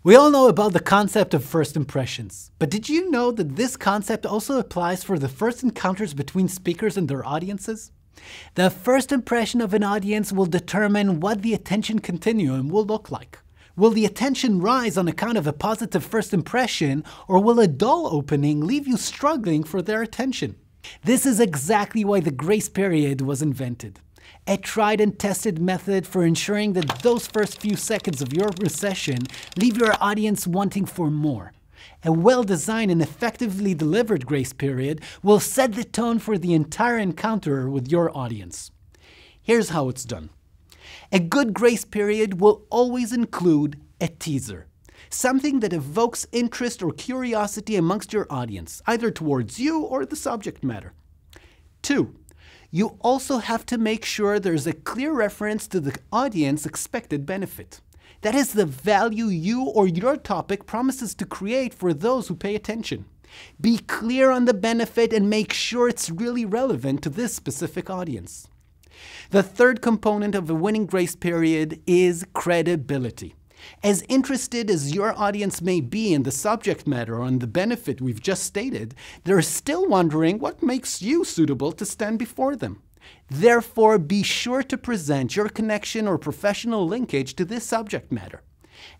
We all know about the concept of first impressions, but did you know that this concept also applies for the first encounters between speakers and their audiences? The first impression of an audience will determine what the attention continuum will look like. Will the attention rise on account of a positive first impression, or will a dull opening leave you struggling for their attention? This is exactly why the grace period was invented. A tried and tested method for ensuring that those first few seconds of your session leave your audience wanting for more. A well-designed and effectively delivered grace period will set the tone for the entire encounter with your audience. Here's how it's done. A good grace period will always include a teaser, something that evokes interest or curiosity amongst your audience, either towards you or the subject matter. 2. You also have to make sure there's a clear reference to the audience's expected benefit. That is the value you or your topic promises to create for those who pay attention. Be clear on the benefit and make sure it's really relevant to this specific audience. The third component of a winning grace period is credibility. As interested as your audience may be in the subject matter or in the benefit we've just stated, they're still wondering what makes you suitable to stand before them. Therefore, be sure to present your connection or professional linkage to this subject matter.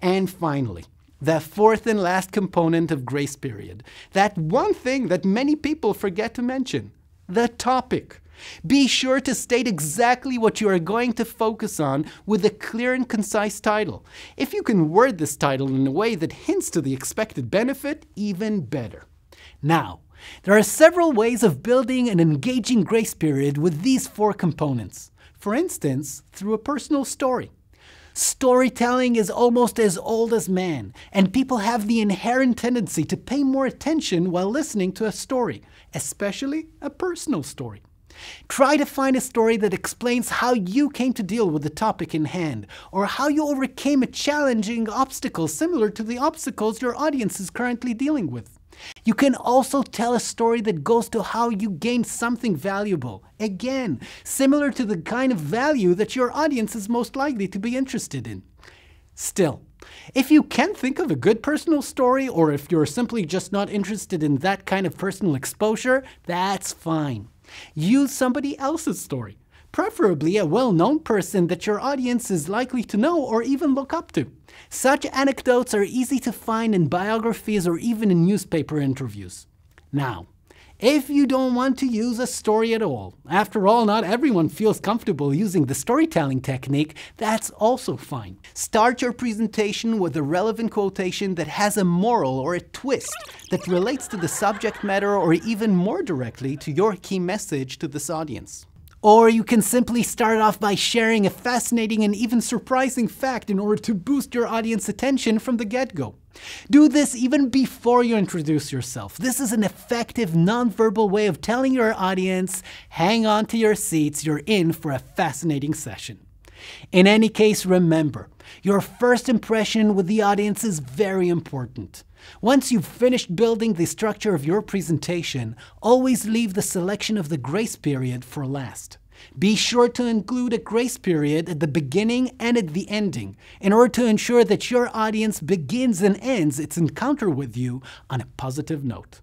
And finally, the fourth and last component of grace period, that one thing that many people forget to mention, the topic. Be sure to state exactly what you are going to focus on with a clear and concise title. If you can word this title in a way that hints to the expected benefit, even better. Now, there are several ways of building an engaging grace period with these four components. For instance, through a personal story. Storytelling is almost as old as man, and people have the inherent tendency to pay more attention while listening to a story, especially a personal story. Try to find a story that explains how you came to deal with the topic in hand, or how you overcame a challenging obstacle similar to the obstacles your audience is currently dealing with. You can also tell a story that goes to how you gained something valuable, again, similar to the kind of value that your audience is most likely to be interested in. Still, if you can't think of a good personal story, or if you're simply just not interested in that kind of personal exposure, that's fine. Use somebody else's story, preferably a well-known person that your audience is likely to know or even look up to. Such anecdotes are easy to find in biographies or even in newspaper interviews. Now, if you don't want to use a story at all, after all, not everyone feels comfortable using the storytelling technique, that's also fine. Start your presentation with a relevant quotation that has a moral or a twist that relates to the subject matter or even more directly to your key message to this audience. Or you can simply start off by sharing a fascinating and even surprising fact in order to boost your audience's attention from the get-go. Do this even before you introduce yourself. This is an effective nonverbal way of telling your audience, hang on to your seats, you're in for a fascinating session. In any case, remember, your first impression with the audience is very important. Once you've finished building the structure of your presentation, always leave the selection of the grace period for last. Be sure to include a grace period at the beginning and at the ending in order to ensure that your audience begins and ends its encounter with you on a positive note.